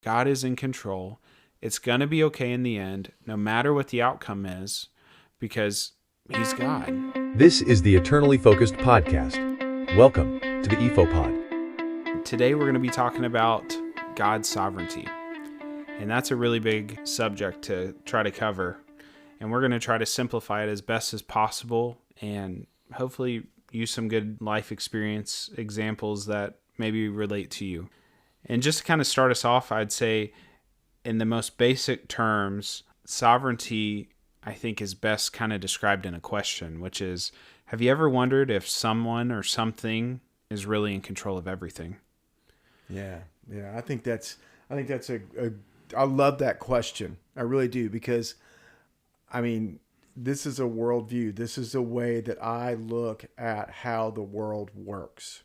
God is in control. It's going to be okay in the end, no matter what the outcome is, because He's God. This is the Eternally Focused Podcast. Welcome to the EFOPOD. Today we're going to be talking about God's sovereignty. And that's a really big subject to try to cover. And we're going to try to simplify it as best as possible and hopefully use some good life experience examples that maybe relate to you. And just to kind of start us off, I'd say in the most basic terms, sovereignty, I think, is best kind of described in a question, which is, have you ever wondered if someone or something is really in control of everything? Yeah. I think that's I love that question. I really do, because I mean, this is a worldview. This is a way that I look at how the world works.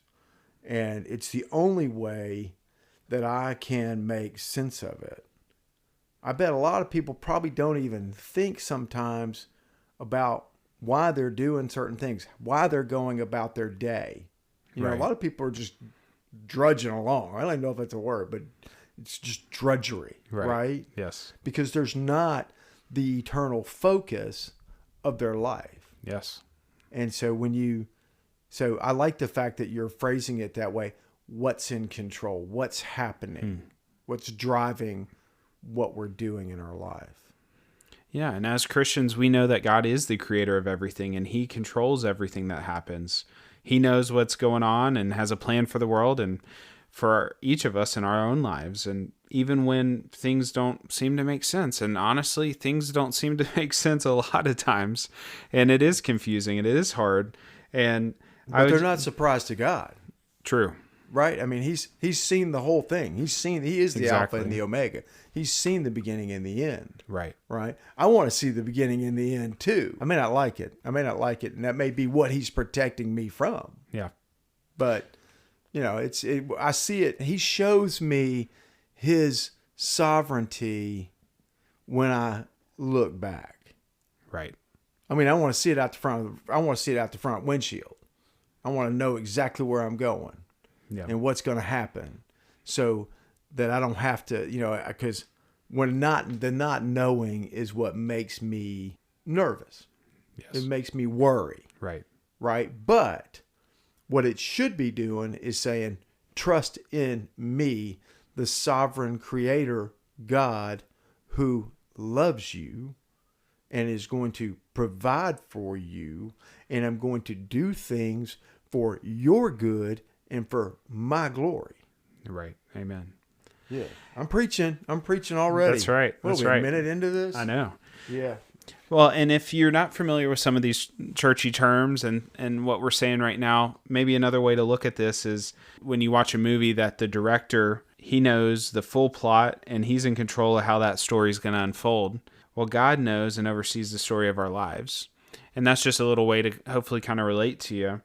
And it's the only way that I can make sense of it. I bet a lot of people probably don't even think sometimes about why they're doing certain things, why they're going about their day. You know, a lot of people are just drudging along. I don't even know if that's a word, but it's just drudgery, right? Yes. Because there's not the eternal focus of their life. Yes. And so so I like the fact that you're phrasing it that way. What's in control? What's happening? What's driving what we're doing in our life? Yeah, and as Christians, we know that God is the creator of everything, and He controls everything that happens. He knows what's going on and has a plan for the world and for each of us in our own lives. And even when things don't seem to make sense, and honestly, things don't seem to make sense a lot of times, and it is confusing, and it is hard. But they're not surprised to God. True. Right? I mean, he's seen the whole thing. He is the Alpha and the Omega. He's seen the beginning and the end. Right. Right? I want to see the beginning and the end too. I may not like it. And that may be what He's protecting me from. Yeah. But, you know, I see it. He shows me His sovereignty when I look back. Right. I mean, I want to see it out the front windshield. I want to know exactly where I'm going. Yeah. And what's going to happen, so that I don't have to, you know, because the not knowing is what makes me nervous. Yes. It makes me worry. Right. Right. But what it should be doing is saying, trust in me, the sovereign creator God, who loves you and is going to provide for you, and I'm going to do things for your good and for my glory. Right. Amen. Yeah. I'm preaching already. That's right. That's right. A minute into this? I know. Yeah. Well, and if you're not familiar with some of these churchy terms and what we're saying right now, maybe another way to look at this is when you watch a movie that the director, he knows the full plot and he's in control of how that story is going to unfold. Well, God knows and oversees the story of our lives. And that's just a little way to hopefully kind of relate to you.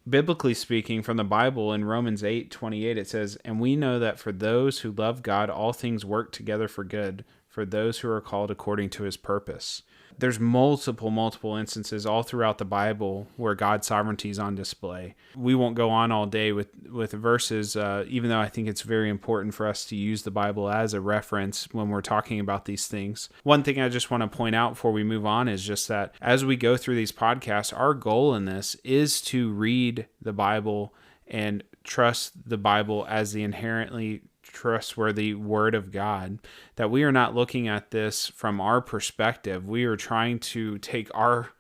Biblically speaking, from the Bible, in Romans 8:28, it says, "And we know that for those who love God, all things work together for good, for those who are called according to His purpose." There's multiple instances all throughout the Bible where God's sovereignty is on display. We won't go on all day with verses, even though I think it's very important for us to use the Bible as a reference when we're talking about these things. One thing I just want to point out before we move on is just that as we go through these podcasts, our goal in this is to read the Bible and trust the Bible as the inherently trustworthy Word of God, that we are not looking at this from our perspective. We are trying to take our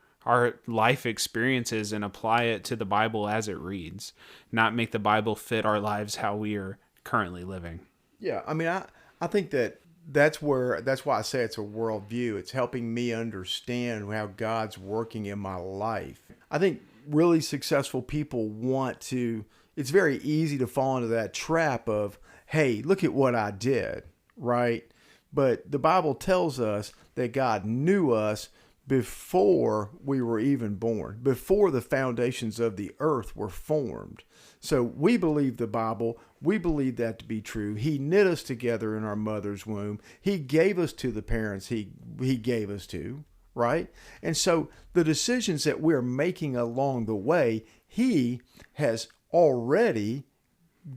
life experiences and apply it to the Bible as it reads, not make the Bible fit our lives how we are currently living. Yeah, I mean, I think that's why I say it's a worldview. It's helping me understand how God's working in my life. I think really successful people it's very easy to fall into that trap of, hey, look at what I did, right? But the Bible tells us that God knew us before we were even born, before the foundations of the earth were formed. So we believe the Bible. We believe that to be true. He knit us together in our mother's womb. He gave us to the parents he gave us to, right? And so the decisions that we're making along the way, He has already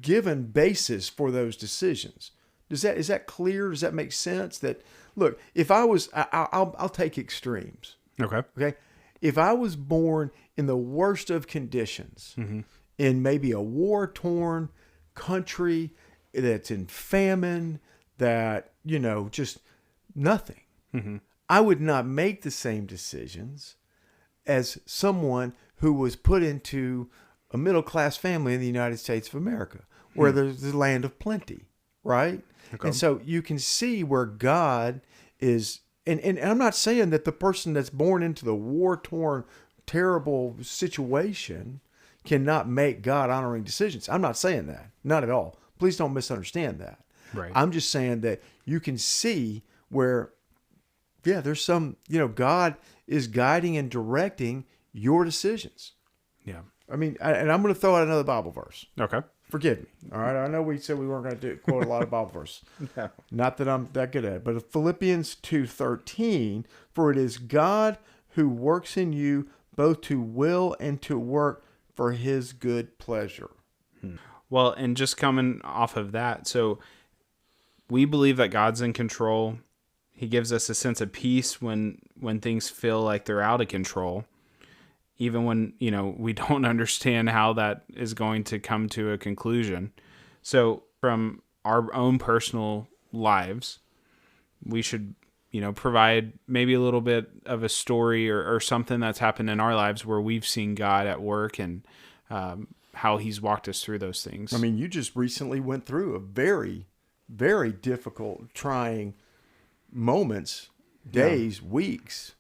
given basis for those decisions. Is that clear? Does that make sense? That look, if I was, I'll take extremes. Okay. Okay, if I was born in the worst of conditions, in maybe a war-torn country that's in famine, that just nothing, I would not make the same decisions as someone who was put into a middle-class family in the United States of America, where there's the land of plenty, right? Okay. And so you can see where God is, and I'm not saying that the person that's born into the war-torn, terrible situation cannot make God-honoring decisions. I'm not saying that. Not at all. Please don't misunderstand that. Right. I'm just saying that you can see where, there's some, God is guiding and directing your decisions. Yeah. I mean, and I'm going to throw out another Bible verse. Okay. Forgive me. All right. I know we said we weren't going to quote a lot of Bible verses. No. Not that I'm that good at it, but Philippians 2:13, for it is God who works in you both to will and to work for his good pleasure. Well, and just coming off of that, so we believe that God's in control. He gives us a sense of peace when things feel like they're out of control, even when, we don't understand how that is going to come to a conclusion. So from our own personal lives, we should, provide maybe a little bit of a story or something that's happened in our lives where we've seen God at work and how he's walked us through those things. I mean, you just recently went through a very, very difficult, trying moments, days, weeks,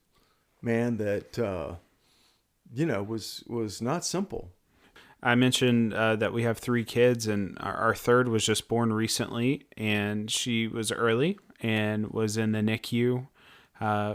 man, that, was not simple. I mentioned that we have 3 kids, and our third was just born recently, and she was early and was in the NICU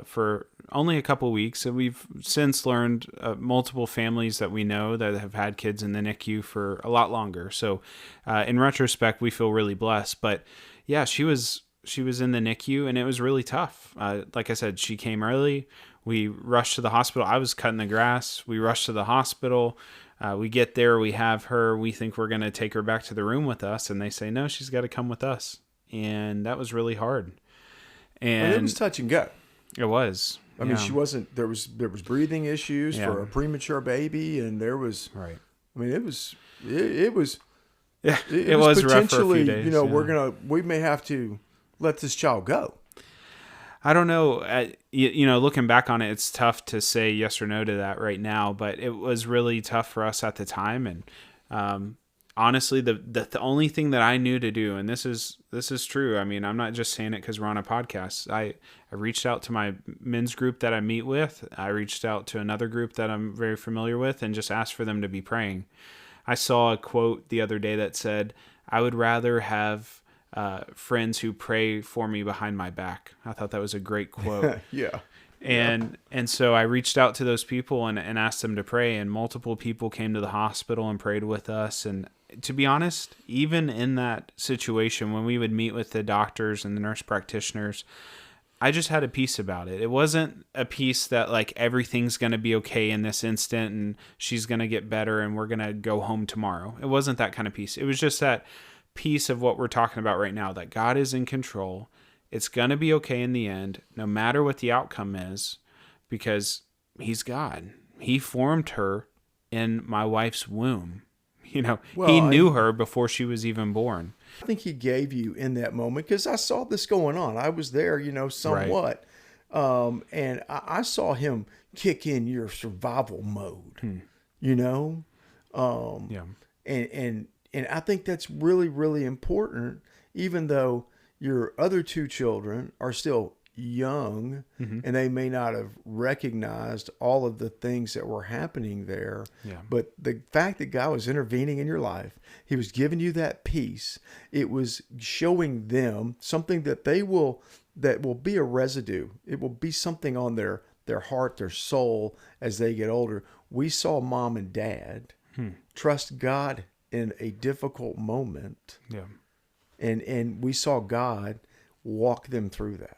for only a couple weeks. And we've since learned multiple families that we know that have had kids in the NICU for a lot longer. So in retrospect, we feel really blessed. But yeah, she was in the NICU, and it was really tough. Like I said, she came early. We rushed to the hospital. I was cutting the grass. We rushed to the hospital. We get there. We have her. We think we're going to take her back to the room with us. And they say, no, she's got to come with us. And that was really hard. And it was touch and go. It was. I mean, she wasn't, there was breathing issues for a premature baby. And there was, right. I mean, it was it was potentially, rough for a few days, we may have to let this child go. I don't know. Looking back on it, it's tough to say yes or no to that right now, but it was really tough for us at the time. And honestly, the only thing that I knew to do, and this is true. I mean, I'm not just saying it because we're on a podcast. I reached out to my men's group that I meet with. I reached out to another group that I'm very familiar with and just asked for them to be praying. I saw a quote the other day that said, I would rather have friends who pray for me behind my back. I thought that was a great quote. Yeah. And so I reached out to those people and asked them to pray, and multiple people came to the hospital and prayed with us. And to be honest, even in that situation, when we would meet with the doctors and the nurse practitioners, I just had a peace about it. It wasn't a peace that like everything's going to be okay in this instant and she's going to get better and we're going to go home tomorrow. It wasn't that kind of peace. It was just that piece of what we're talking about right now, that God is in control. It's going to be okay in the end, no matter what the outcome is, because he's God. He formed her in my wife's womb. He knew her before she was even born. I think he gave you in that moment, because I saw this going on. I was there, somewhat. Right. And I saw him kick in your survival mode, Yeah. And I think that's really, really important, even though your other 2 children are still young, and they may not have recognized all of the things that were happening there. Yeah. But the fact that God was intervening in your life, he was giving you that peace. It was showing them something that will be a residue. It will be something on their heart, their soul as they get older. We saw mom and dad trust God in a difficult moment. Yeah. And we saw God walk them through that.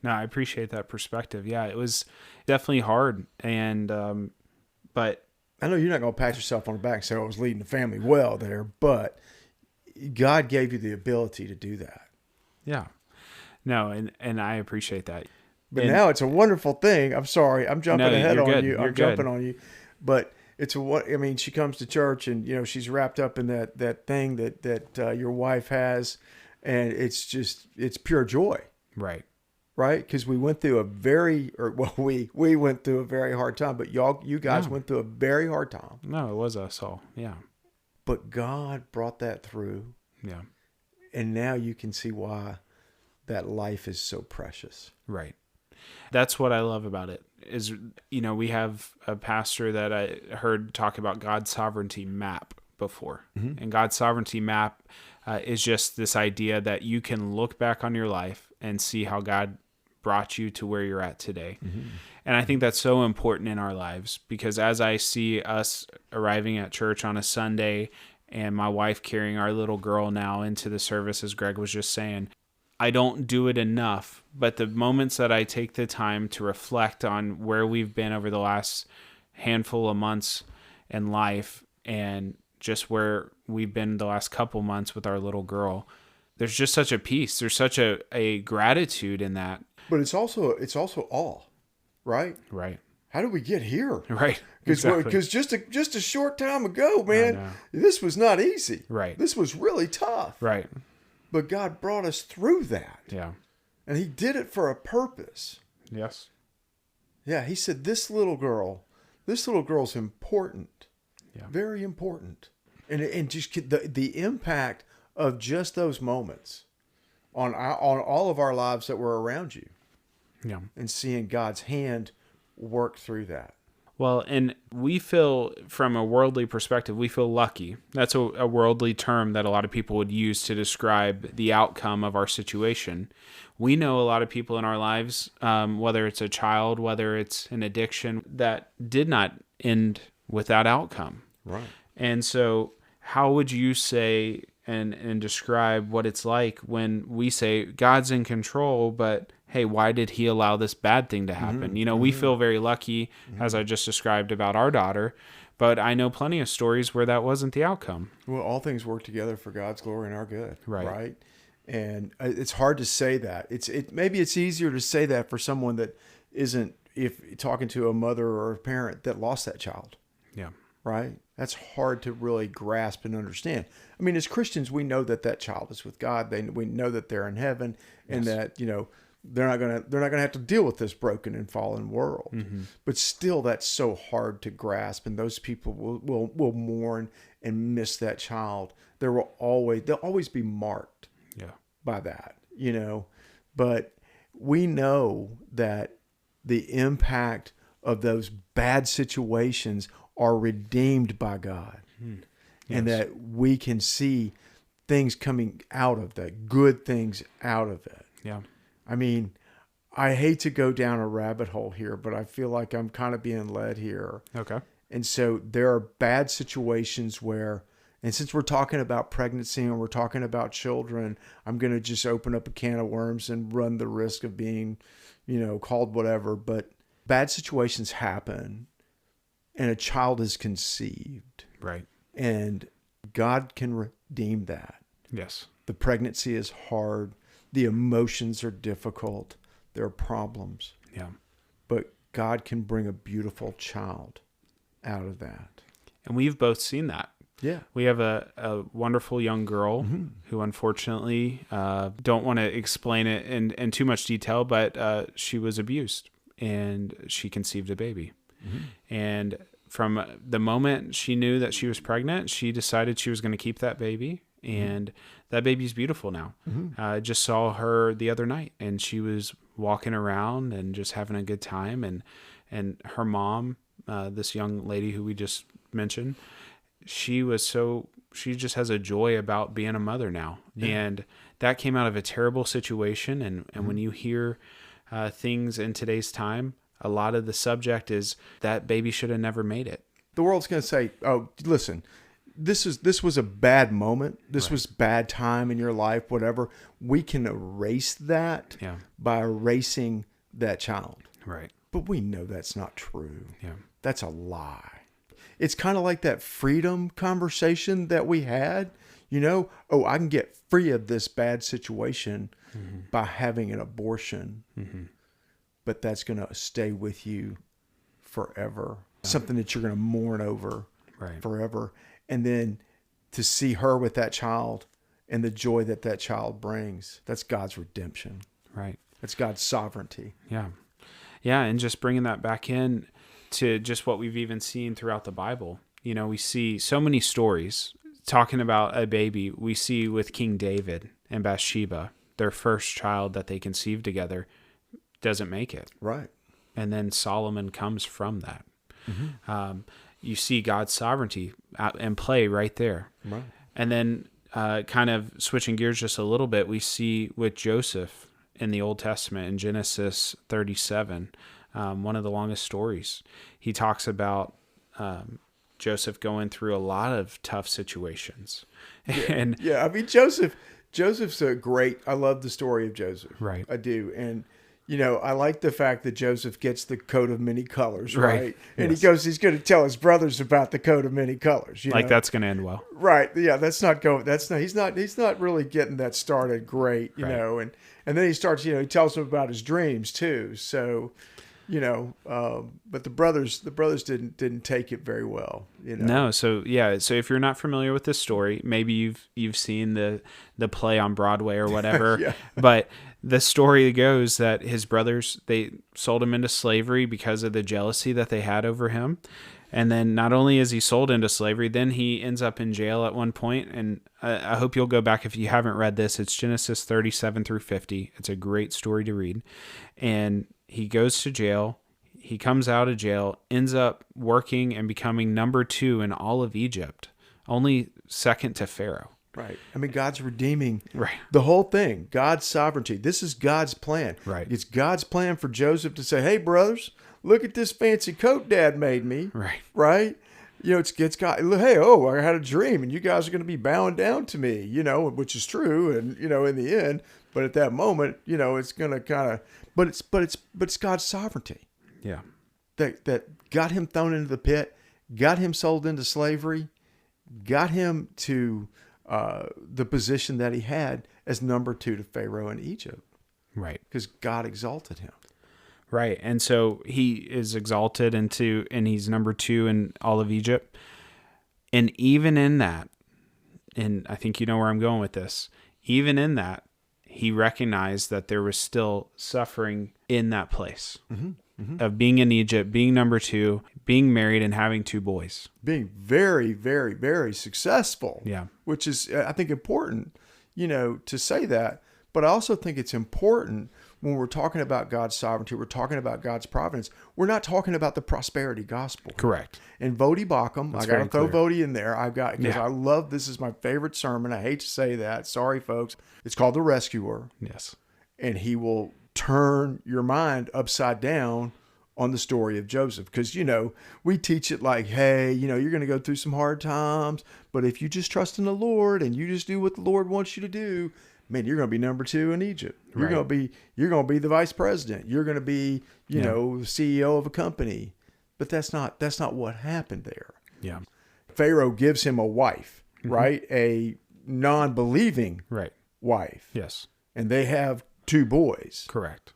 No, I appreciate that perspective. Yeah, it was definitely hard. And, but I know you're not going to pat yourself on the back and say, I was leading the family well there, but God gave you the ability to do that. Yeah. No, and I appreciate that. But And now it's a wonderful thing. I'm sorry, I'm jumping No, ahead you're on good. you. You're I'm jumping good. on you. But it's I mean, she comes to church and she's wrapped up in that thing that your wife has, and it's pure joy, right. right? Because we went through we went through a very hard time, but you guys No. went through a very hard time. No, it was us all. Yeah. But God brought that through, Yeah. and now you can see why that life is so precious. Right. That's what I love about it is, we have a pastor that I heard talk about God's sovereignty map before. Mm-hmm. And God's sovereignty map is just this idea that you can look back on your life and see how God brought you to where you're at today. Mm-hmm. And I think that's so important in our lives, because as I see us arriving at church on a Sunday and my wife carrying our little girl now into the service, as Greg was just saying, I don't do it enough, but the moments that I take the time to reflect on where we've been over the last handful of months in life and just where we've been the last couple months with our little girl, there's just such a peace. There's such a gratitude in that. But it's also awe, right? Right. How did we get here? Right. Because just a short time ago, man, this was not easy. Right. This was really tough. Right. But God brought us through that. Yeah. And he did it for a purpose. Yes. Yeah, he said this little girl's important. Yeah. Very important. And just the impact of just those moments on all of our lives that were around you. Yeah. And seeing God's hand work through that. Well, and we feel, from a worldly perspective, we feel lucky. That's a worldly term that a lot of people would use to describe the outcome of our situation. We know a lot of people in our lives, whether it's a child, whether it's an addiction, that did not end with that outcome. Right. And so how would you say and describe what it's like when we say God's in control, but hey, why did he allow this bad thing to happen? Mm-hmm. We feel very lucky, as I just described about our daughter, but I know plenty of stories where that wasn't the outcome. Well, all things work together for God's glory and our good. Right. And it's hard to say that. Maybe it's easier to say that for someone that isn't, if talking to a mother or a parent that lost that child. Yeah. Right? That's hard to really grasp and understand. I mean, as Christians, we know that child is with God. We know that they're in heaven, and that, they're not gonna have to deal with this broken and fallen world. Mm-hmm. But still, that's so hard to grasp, and those people will mourn and miss that child. They'll always be marked by that, But we know that the impact of those bad situations are redeemed by God, and that we can see things coming out of that, good things out of it. Yeah. I mean, I hate to go down a rabbit hole here, but I feel like I'm kind of being led here. Okay. And so there are bad situations where, and since we're talking about pregnancy and we're talking about children, I'm going to just open up a can of worms and run the risk of being, called whatever. But bad situations happen and a child is conceived. Right. And God can redeem that. Yes. The pregnancy is hard. The emotions are difficult. There are problems. Yeah. But God can bring a beautiful child out of that. And we've both seen that. Yeah. We have a wonderful young girl who unfortunately, don't want to explain it in too much detail, but she was abused and she conceived a baby. Mm-hmm. And from the moment she knew that she was pregnant, she decided she was going to keep that baby. And that baby's beautiful now. Mm-hmm. I just saw her the other night, and she was walking around and just having a good time. And her mom, this young lady who we just mentioned, she just has a joy about being a mother now. Yeah. And that came out of a terrible situation. And when you hear things in today's time, a lot of the subject is that baby should have never made it. The world's going to say, oh, listen, this was a bad moment. This was bad time in your life, whatever. We can erase that by erasing that child. Right. But we know that's not true. Yeah. That's a lie. It's kind of like that freedom conversation that we had. I can get free of this bad situation by having an abortion, but that's going to stay with you forever. Something that you're going to mourn over forever. And then to see her with that child and the joy that that child brings, that's God's redemption. Right. That's God's sovereignty. Yeah. Yeah. And just bringing that back in to just what we've even seen throughout the Bible. We see so many stories talking about a baby. We see with King David and Bathsheba, their first child that they conceived together doesn't make it. Right. And then Solomon comes from that. You see God's sovereignty and play right there. Right. And then kind of switching gears just a little bit, we see with Joseph in the Old Testament in Genesis 37, one of the longest stories. He talks about Joseph going through a lot of tough situations. And I mean, Joseph's I love the story of Joseph. Right. I do. And, I like the fact that Joseph gets the coat of many colors, right? And he's going to tell his brothers about the coat of many colors. That's going to end well. Right. Yeah. He's not really getting that started great, you know, and then he starts, he tells them about his dreams too. So, but the brothers didn't take it very well, No. So if you're not familiar with this story, maybe you've seen the play on Broadway or whatever, but the story goes that his brothers, they sold him into slavery because of the jealousy that they had over him. And then not only is he sold into slavery, then he ends up in jail at one point. And I hope you'll go back if you haven't read this. It's Genesis 37 through 50. It's a great story to read. And he goes to jail. He comes out of jail, ends up working and becoming number 2 in all of Egypt, only second to Pharaoh. Right. I mean, God's redeeming Right. the whole thing. God's sovereignty. This is God's plan. Right. It's God's plan for Joseph to say, "Hey, brothers, look at this fancy coat Dad made me." Right. Right. It's God. Hey, I had a dream, and you guys are going to be bowing down to me. Which is true, and in the end, but at that moment, it's going to kind of, but it's God's sovereignty. Yeah. That got him thrown into the pit, got him sold into slavery, got him to the position that he had as number 2 to Pharaoh in Egypt. Right. Because God exalted him. Right. And so he is exalted and he's number 2 in all of Egypt. And even in that, and I think you know where I'm going with this, even in that, he recognized that there was still suffering in that place of being in Egypt, being number 2, being married and having 2 boys. Being very, very, very successful. Yeah. Which is, I think, important, to say that. But I also think it's important when we're talking about God's sovereignty, we're talking about God's providence. We're not talking about the prosperity gospel. Correct. And Voddie Baucham, I got to throw Voddie in there. Because I love, this is my favorite sermon. I hate to say that. Sorry, folks. It's called The Rescuer. Yes. And he will turn your mind upside down on the story of Joseph. Because, we teach it like, hey, you're going to go through some hard times, but if you just trust in the Lord and you just do what the Lord wants you to do, man, you're going to be number 2 in Egypt. You're going to be the vice president. You're going to be, the CEO of a company. But that's not what happened there. Yeah. Pharaoh gives him a wife, right? A non-believing wife. Yes. And they have 2 boys. Correct.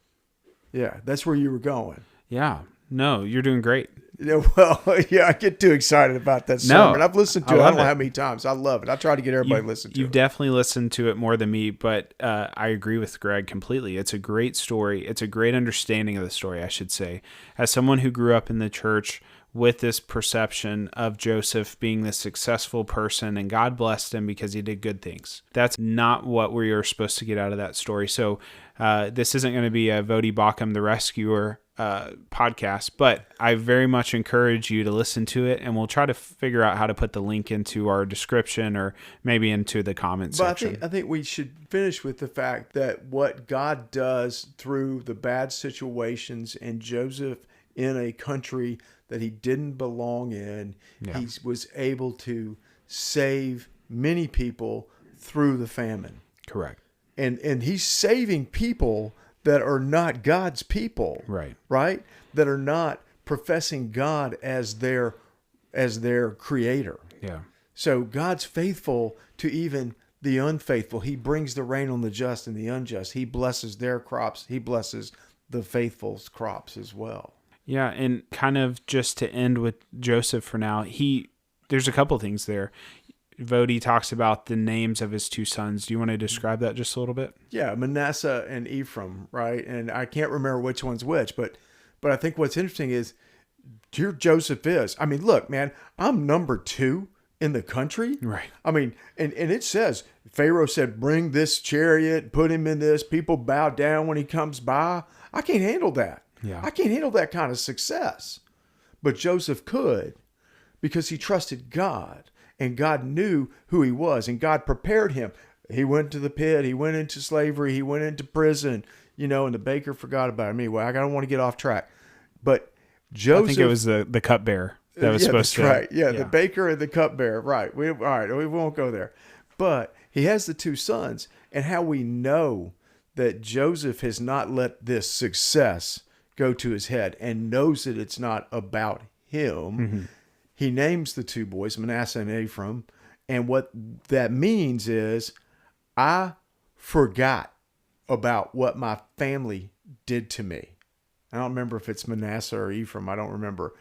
Yeah, that's where you were going. Yeah. No, you're doing great. Well, I get too excited about that sermon. I've listened to it. I don't know how many times. I love it. I try to get everybody to listen to it. You've definitely listened to it more than me, but I agree with Greg completely. It's a great story. It's a great understanding of the story, I should say. As someone who grew up in the church with this perception of Joseph being this successful person and God blessed him because he did good things. That's not what we are supposed to get out of that story. So this isn't going to be a Voddie Baucham, the Rescuer podcast, but I very much encourage you to listen to it, and we'll try to figure out how to put the link into our description or maybe into the comment section. I think we should finish with the fact that what God does through the bad situations and Joseph in a country that he didn't belong in, he was able to save many people through the famine. Correct. And he's saving people that are not God's people, right? That are not professing God as their creator. Yeah. So God's faithful to even the unfaithful. He brings the rain on the just and the unjust. He blesses their crops. He blesses the faithful's crops as well. Yeah, and kind of just to end with Joseph for now, there's a couple things there. Voddie talks about the names of his 2 sons. Do you want to describe that just a little bit? Yeah, Manasseh and Ephraim, right? And I can't remember which one's which, but I think what's interesting is here Joseph is. I mean, look, man, I'm number 2 in the country. Right. I mean, and it says, Pharaoh said, bring this chariot, put him in this. People bow down when he comes by. I can't handle that. Yeah. I can't handle that kind of success. But Joseph could because he trusted God. And God knew who he was, and God prepared him. He went to the pit. He went into slavery. He went into prison, and the baker forgot about him. Anyway, I don't want to get off track. But Joseph... I think it was the cupbearer that was supposed to... Right. Yeah, the baker and the cupbearer. Right. All right, we won't go there. But he has the 2 sons, and how we know that Joseph has not let this success go to his head and knows that it's not about him... Mm-hmm. He names the 2 boys, Manasseh and Ephraim, and what that means is I forgot about what my family did to me. I don't remember if it's Manasseh or Ephraim. I don't remember.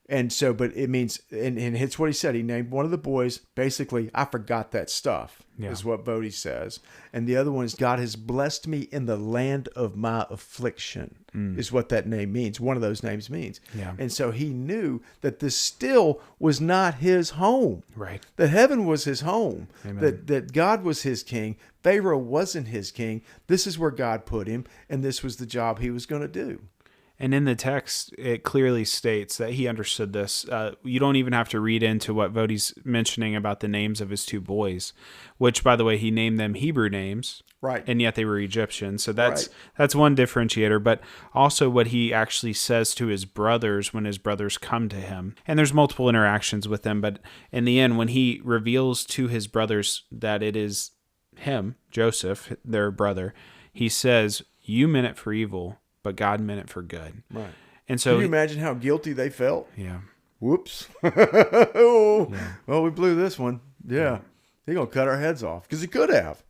And so, but it means, and it's what he said. He named one of the boys, basically, I forgot that stuff, is what Voddie says. And the other one is, God has blessed me in the land of my affliction, is what that name means. One of those names means. Yeah. And so he knew that this still was not his home. Right. That heaven was his home. Amen. That God was his king. Pharaoh wasn't his king. This is where God put him, and this was the job he was going to do. And in the text, it clearly states that he understood this. You don't even have to read into what Voddie's mentioning about the names of his 2 boys, which, by the way, he named them Hebrew names. Right. And yet they were Egyptian. So that's one differentiator. But also what he actually says to his brothers when his brothers come to him. And there's multiple interactions with them. But in the end, when he reveals to his brothers that it is him, Joseph, their brother, he says, you meant it for evil, but God meant it for good. Right. And so, can you imagine how guilty they felt? Yeah. Whoops. Well, we blew this one. Yeah. He's going to cut our heads off because he could have.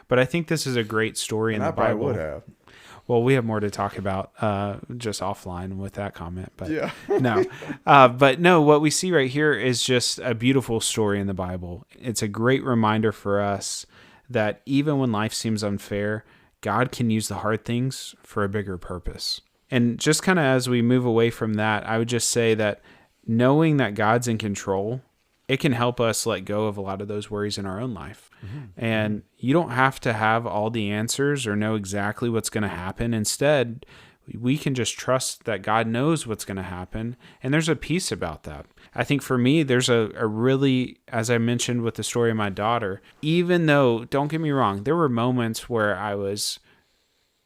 But I think this is a great story in the Bible. I probably would have. Well, we have more to talk about just offline with that comment. But yeah. No. But no, what we see right here is just a beautiful story in the Bible. It's a great reminder for us that even when life seems unfair, God can use the hard things for a bigger purpose. And just kind of as we move away from that, I would just say that knowing that God's in control, it can help us let go of a lot of those worries in our own life. Mm-hmm. And you don't have to have all the answers or know exactly what's going to happen. Instead, we can just trust that God knows what's going to happen. And there's a peace about that. I think for me, there's a really, as I mentioned with the story of my daughter, even though, don't get me wrong, there were moments where I was,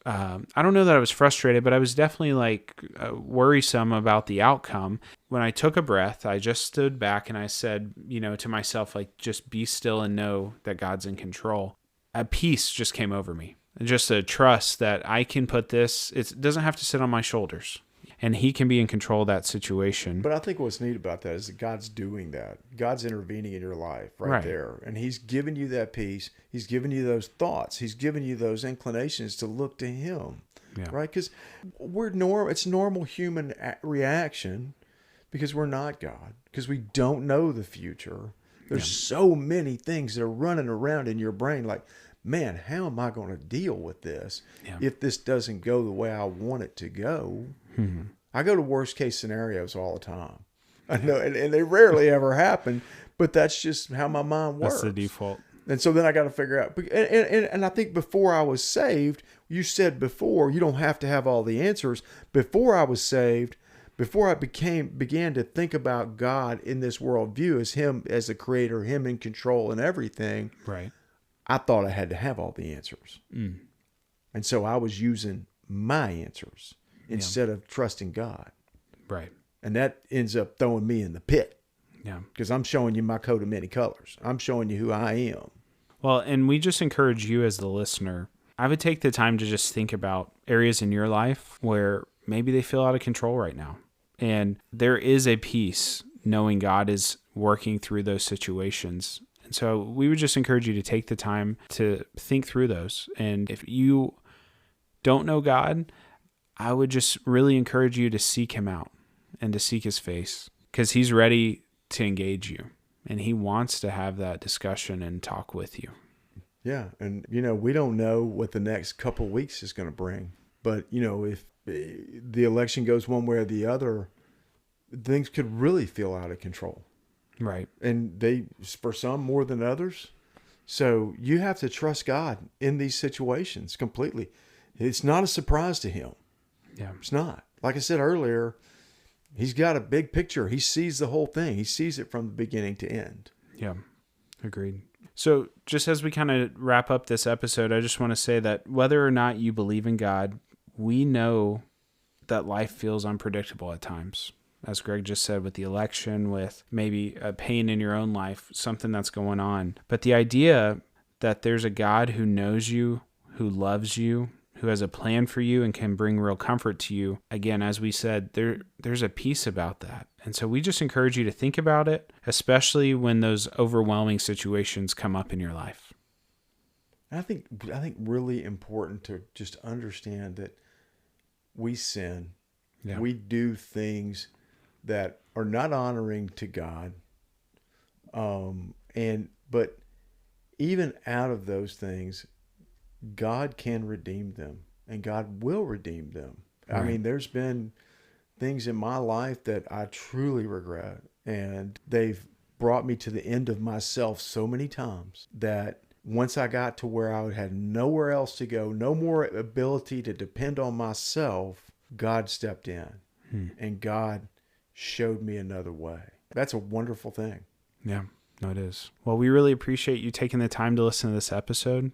I don't know that I was frustrated, but I was definitely worrisome about the outcome. When I took a breath, I just stood back and I said, to myself, just be still and know that God's in control. A peace just came over me. Just a trust that I can put this, it doesn't have to sit on my shoulders. And he can be in control of that situation. But I think what's neat about that is that God's doing that. God's intervening in your life right there. And he's given you that peace. He's given you those thoughts. He's given you those inclinations to look to him. Yeah. Right? Because it's normal human reaction because we're not God. Because we don't know the future. There's so many things that are running around in your brain like, man, how am I going to deal with this if this doesn't go the way I want it to go? Mm-hmm. I go to worst case scenarios all the time. I know, and they rarely ever happen, but that's just how my mind works. That's the default. And so then I got to figure out, and I think before I was saved, you said before, you don't have to have all the answers. Before I was saved, before I began to think about God in this worldview as him as the creator, him in control and everything. Right. I thought I had to have all the answers. Mm. And so I was using my answers instead of trusting God. Right. And that ends up throwing me in the pit. Yeah. Because I'm showing you my coat of many colors. I'm showing you who I am. Well, and we just encourage you as the listener, I would take the time to just think about areas in your life where maybe they feel out of control right now. And there is a peace knowing God is working through those situations. And so we would just encourage you to take the time to think through those. And if you don't know God, I would just really encourage you to seek him out and to seek his face, because he's ready to engage you and he wants to have that discussion and talk with you. Yeah. And, we don't know what the next couple of weeks is going to bring. But, if the election goes one way or the other, things could really feel out of control. Right. And for some more than others. So you have to trust God in these situations completely. It's not a surprise to him. Yeah. It's not. Like I said earlier, he's got a big picture. He sees the whole thing. He sees it from the beginning to end. Yeah. Agreed. So just as we kind of wrap up this episode, I just want to say that whether or not you believe in God, we know that life feels unpredictable at times. As Greg just said, with the election, with maybe a pain in your own life, something that's going on. But the idea that there's a God who knows you, who loves you, who has a plan for you and can bring real comfort to you. Again, as we said, there's a peace about that. And so we just encourage you to think about it, especially when those overwhelming situations come up in your life. I think really important to just understand that we sin. Yeah. We do things that are not honoring to God. But even out of those things, God can redeem them, and God will redeem them. Right. I mean, there's been things in my life that I truly regret, and they've brought me to the end of myself so many times that once I got to where I had nowhere else to go, no more ability to depend on myself, God stepped in, and God showed me another way. That's a wonderful thing. Yeah, no, it is. Well, we really appreciate you taking the time to listen to this episode.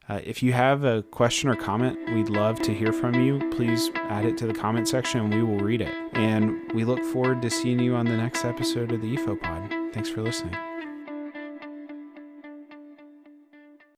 If you have a question or comment, we'd love to hear from you. Please add it to the comment section and we will read it. And we look forward to seeing you on the next episode of the EFOPOD. Thanks for listening.